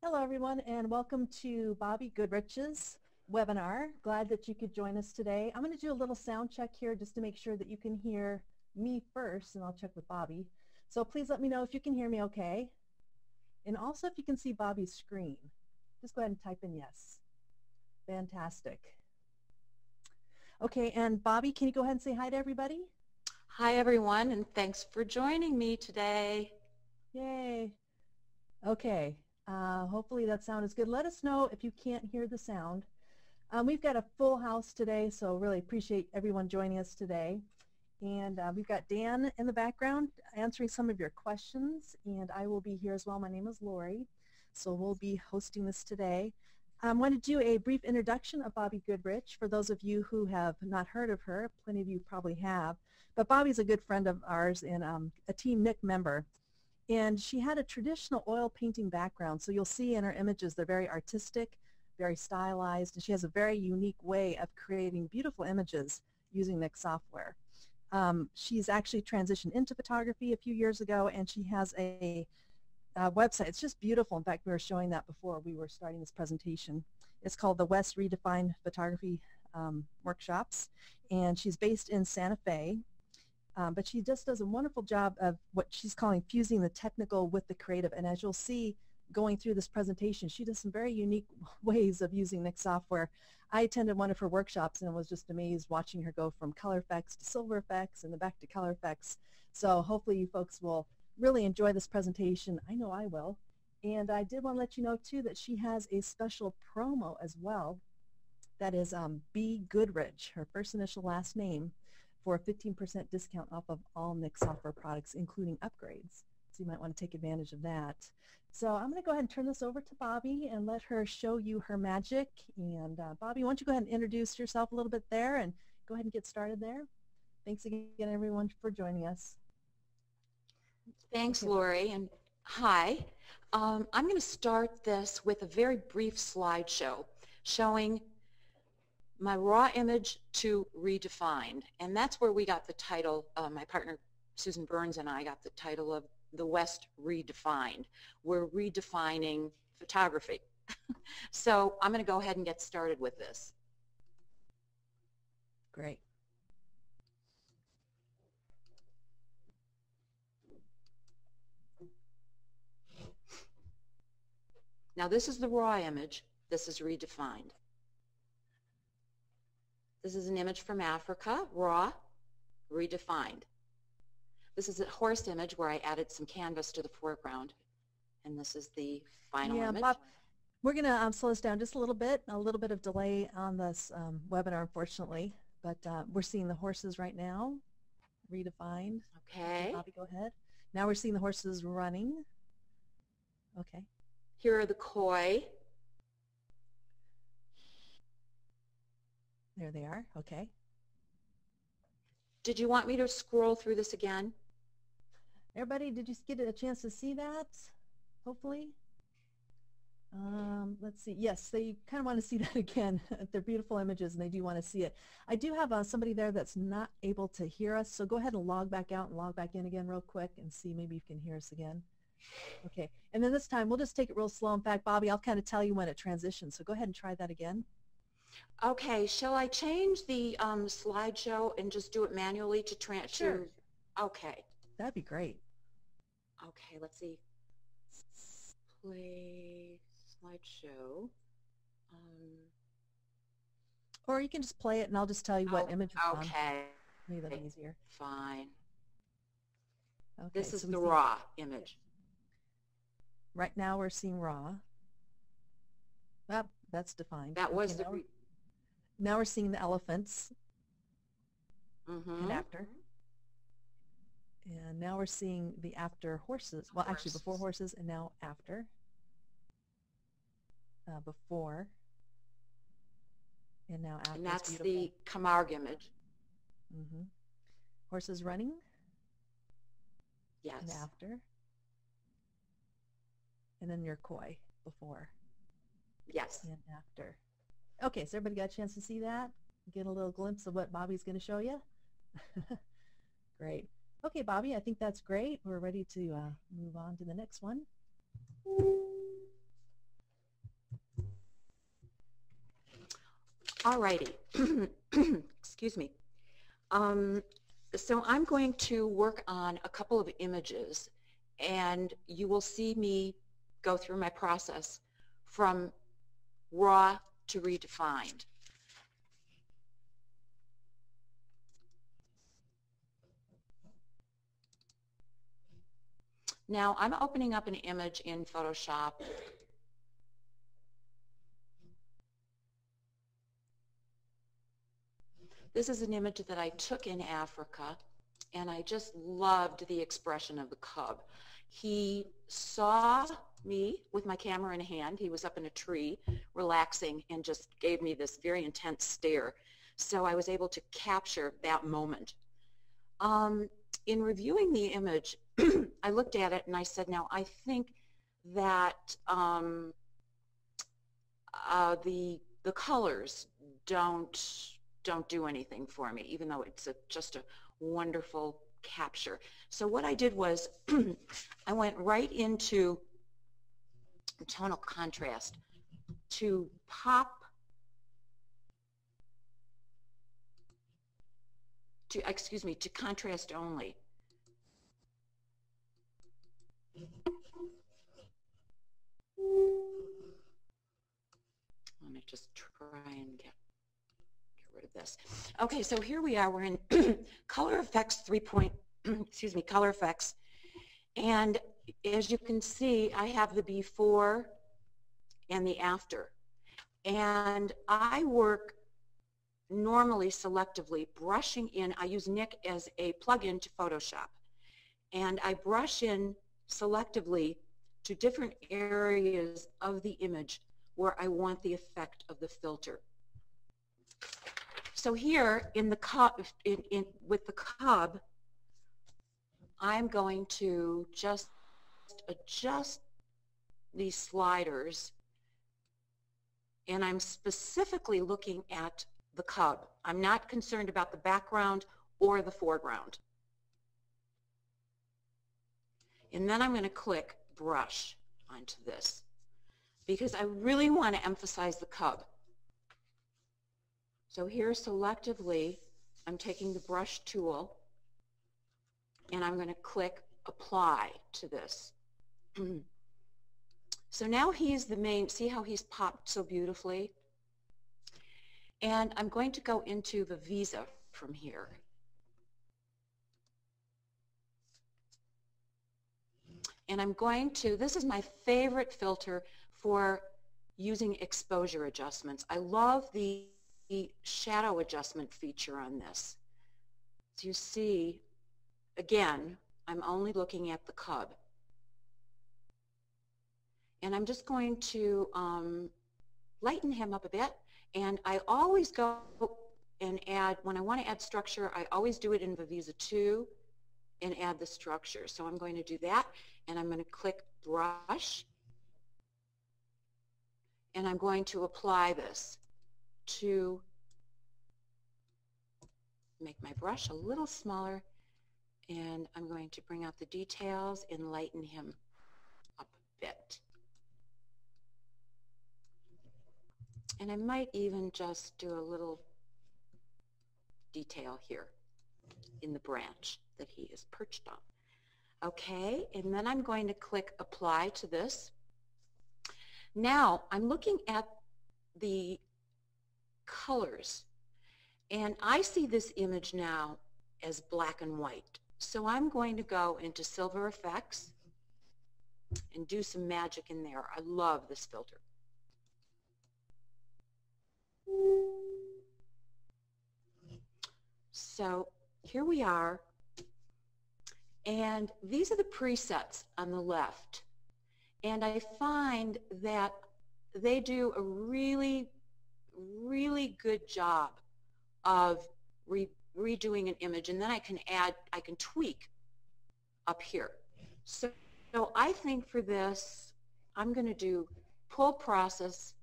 Hello, everyone, and welcome to Bobbie Goodrich's webinar. Glad that you could join us today. I'm going to do a little sound check here just to make sure that you can hear me first, and I'll check with Bobbie. So please let me know if you can hear me okay. And also if you can see Bobbie's screen. Just go ahead and type in yes. Fantastic. Okay, and Bobbie, can you go ahead and say hi to everybody? Hi, everyone, and thanks for joining me today. Yay. Okay. Hopefully that sound is good. Let us know if you can't hear the sound. We've got a full house today, so really appreciate everyone joining us today. And we've got Dan in the background answering some of your questions, and I will be here as well. My name is Lori, so we'll be hosting this today. I want to do a brief introduction of Bobbie Goodrich for those of you who have not heard of her. Plenty of you probably have, but Bobbie's a good friend of ours and a Team NIK member. And she had a traditional oil painting background, so you'll see in her images they're very artistic, very stylized, and she has a very unique way of creating beautiful images using NIK software. She's actually transitioned into photography a few years ago, and she has a website. It's just beautiful. In fact, we were showing that before we were starting this presentation. It's called the West Redefined Photography Workshops, and she's based in Santa Fe. But she just does a wonderful job of what she's calling fusing the technical with the creative. And as you'll see going through this presentation, she does some very unique ways of using NIK software. I attended one of her workshops and was just amazed watching her go from color effects to silver effects and then back to color effects. So hopefully you folks will really enjoy this presentation. I know I will. And I did want to let you know too that she has a special promo as well. That is B. Goodrich, her first initial last name, for a 15% discount off of all NIK software products, including upgrades. So you might want to take advantage of that. So I'm going to go ahead and turn this over to Bobbie and let her show you her magic. And Bobbie, why don't you go ahead and introduce yourself a little bit there and go ahead and get started there. Thanks again, everyone, for joining us. Thanks, Lori, and hi. I'm going to start this with a very brief slideshow showing my raw image to redefined, and that's where we got the title. My partner Susan Burns and I got the title of the West Redefined. We're redefining photography. So I'm going to go ahead and get started with this. Great. Now this is the raw image. This is redefined. This is an image from Africa, raw, redefined. This is a horse image where I added some canvas to the foreground. And this is the final image. Bob, we're going to slow this down just a little bit of delay on this webinar, unfortunately. But we're seeing the horses right now, redefined. Okay. Bobbie, go ahead. Now we're seeing the horses running. Okay. Here are the koi. There they are. Okay. Did you want me to scroll through this again? Everybody, did you get a chance to see that? Hopefully. Let's see. Yes, they kind of want to see that again. They're beautiful images, and they do want to see it. I do have somebody there that's not able to hear us, so go ahead and log back out and log back in again real quick and see maybe you can hear us again. Okay, and then this time we'll just take it real slow. In fact, Bobbie, I'll kind of tell you when it transitions, so go ahead and try that again. Okay, shall I change the slideshow and just do it manually to transfer? Sure. Okay. That'd be great. Okay, let's see. Play slideshow. Or you can just play it and I'll just tell you what image it's on. Okay. Maybe that'll be easier. Fine. Okay, this is the raw image. Right now we're seeing raw. Well, that's defined. That was the... Now we're seeing the elephants. Mm-hmm. And after. And now we're seeing the after horses. Well, actually before horses and now after. Before. And now after. And that's the Camargue image. Mm-hmm. Horses running. Yes. And after. And then your koi before. Yes. And after. Okay, so everybody got a chance to see that? Get a little glimpse of what Bobbie's going to show you? Great. Okay, Bobbie, I think that's great. We're ready to move on to the next one. Alrighty. Excuse me. So I'm going to work on a couple of images, and you will see me go through my process from raw to redefined. Now I'm opening up an image in Photoshop. This is an image that I took in Africa, and I just loved the expression of the cub. He saw me with my camera in hand. He was up in a tree relaxing and just gave me this very intense stare. So I was able to capture that moment. In reviewing the image, I looked at it and I said, now I think that the colors don't do anything for me, even though it's just a wonderful capture. So what I did was I went right into tonal contrast to to contrast only. Let me just try and get rid of this. Okay, so here we are. We're in color effects color effects. And as you can see, I have the before and the after. And I work normally selectively, brushing in. I use NIK as a plug-in to Photoshop. And I brush in selectively to different areas of the image where I want the effect of the filter. So here in the with the cub, I'm going to just adjust these sliders, and I'm specifically looking at the cub. I'm not concerned about the background or the foreground. And then I'm going to click brush onto this because I really want to emphasize the cub. So here selectively, I'm taking the brush tool and I'm going to click apply to this. So now he's the main, see how he's popped so beautifully? And I'm going to go into the visa from here. And I'm going to, this is my favorite filter for using exposure adjustments. I love the shadow adjustment feature on this. So you see, again, I'm only looking at the cub. And I'm just going to lighten him up a bit. And I always go and add, when I want to add structure, I always do it in Vivisa 2 and add the structure. So I'm going to do that, and I'm going to click brush, and I'm going to apply this to make my brush a little smaller, and I'm going to bring out the details and lighten him up a bit. And I might even just do a little detail here in the branch that he is perched on. Okay, and then I'm going to click apply to this. Now I'm looking at the colors, and I see this image now as black and white. So I'm going to go into silver effects and do some magic in there. I love this filter. So here we are, and these are the presets on the left, and I find that they do a really good job of redoing an image, and then I can tweak up here. So I think for this I'm going to do pull process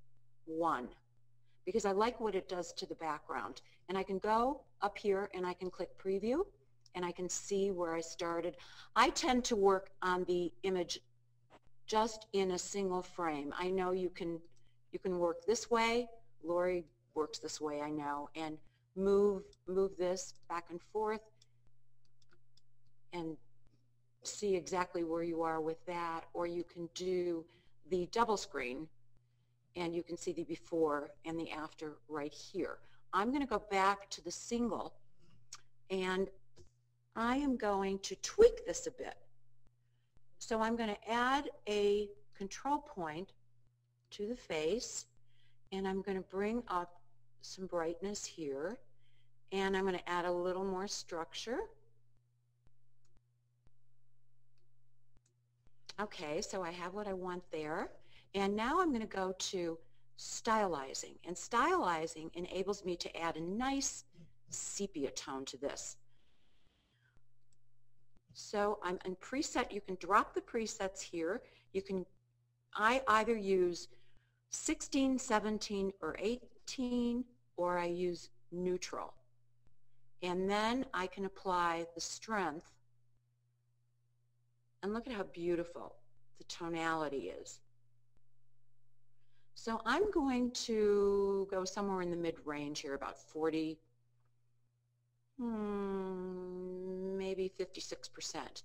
1 because I like what it does to the background. And I can go up here and I can click preview and I can see where I started. I tend to work on the image just in a single frame. I know you can work this way. Lori works this way, I know, and move this back and forth and see exactly where you are with that. Or you can do the double screen and you can see the before and the after right here. I'm going to go back to the single and I am going to tweak this a bit. So I'm going to add a control point to the face, and I'm going to bring up some brightness here, and I'm going to add a little more structure. Okay, so I have what I want there, and now I'm going to go to stylizing, and stylizing enables me to add a nice sepia tone to this. So I'm in preset. You can drop the presets here. I either use 16, 17, or 18, or I use neutral. And then I can apply the strength. And look at how beautiful the tonality is. So I'm going to go somewhere in the mid-range here, about 40, maybe 56%.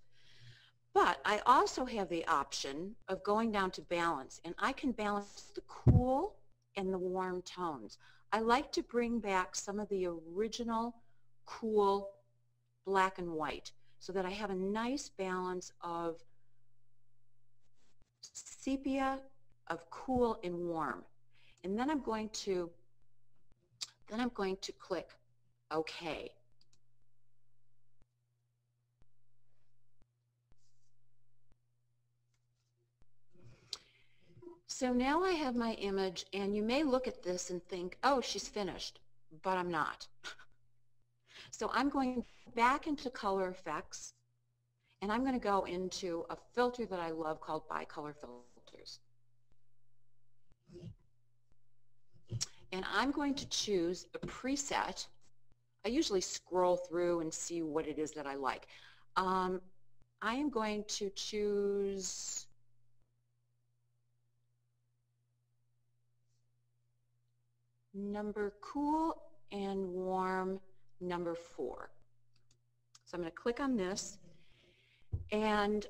But I also have the option of going down to balance, and I can balance the cool and the warm tones. I like to bring back some of the original cool black and white so that I have a nice balance of sepia, of cool and warm. And then I'm going to click OK. So now I have my image, and you may look at this and think, oh, she's finished, but I'm not. So I'm going back into color effects, and I'm going to go into a filter that I love called bicolor filters. And I'm going to choose a preset. I usually scroll through and see what it is that I like. I am going to choose number cool and warm number 4. So I'm going to click on this, and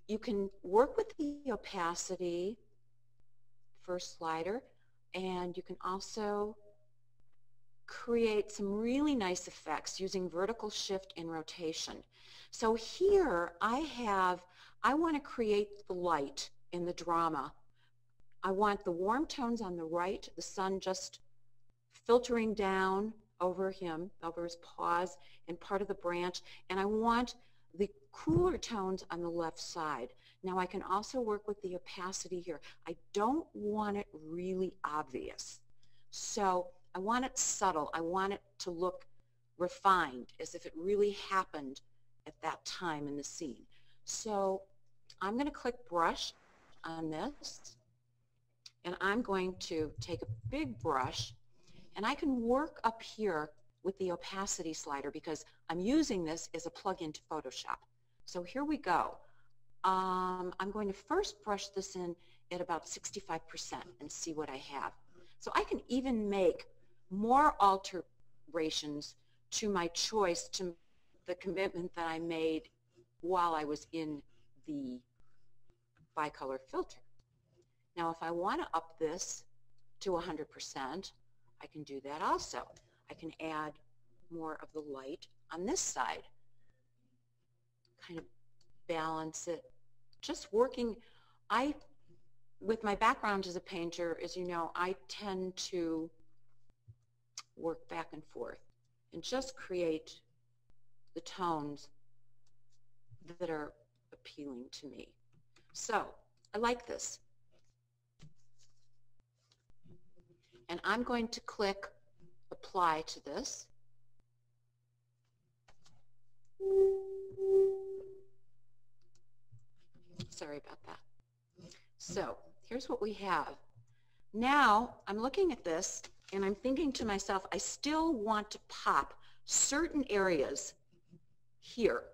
you can work with the opacity, first slider, and you can also create some really nice effects using vertical shift and rotation. So here I want to create the light in the drama. I want the warm tones on the right, the sun just filtering down over him, over his paws and part of the branch, and I want the cooler tones on the left side. Now I can also work with the opacity here. I don't want it really obvious. So I want it subtle. I want it to look refined, as if it really happened at that time in the scene. So I'm going to click brush on this, and I'm going to take a big brush, and I can work up here with the opacity slider because I'm using this as a plug-in to Photoshop. So here we go. I'm going to first brush this in at about 65% and see what I have. So I can even make more alterations to my choice, to the commitment that I made while I was in the bicolor filter. Now if I want to up this to 100%, I can do that also. I can add more of the light on this side, kind of balance it. Just working, with my background as a painter, as you know, I tend to work back and forth and just create the tones that are appealing to me. So I like this. And I'm going to click apply to this. Sorry about that. So here's what we have. Now I'm looking at this and I'm thinking to myself, I still want to pop certain areas here.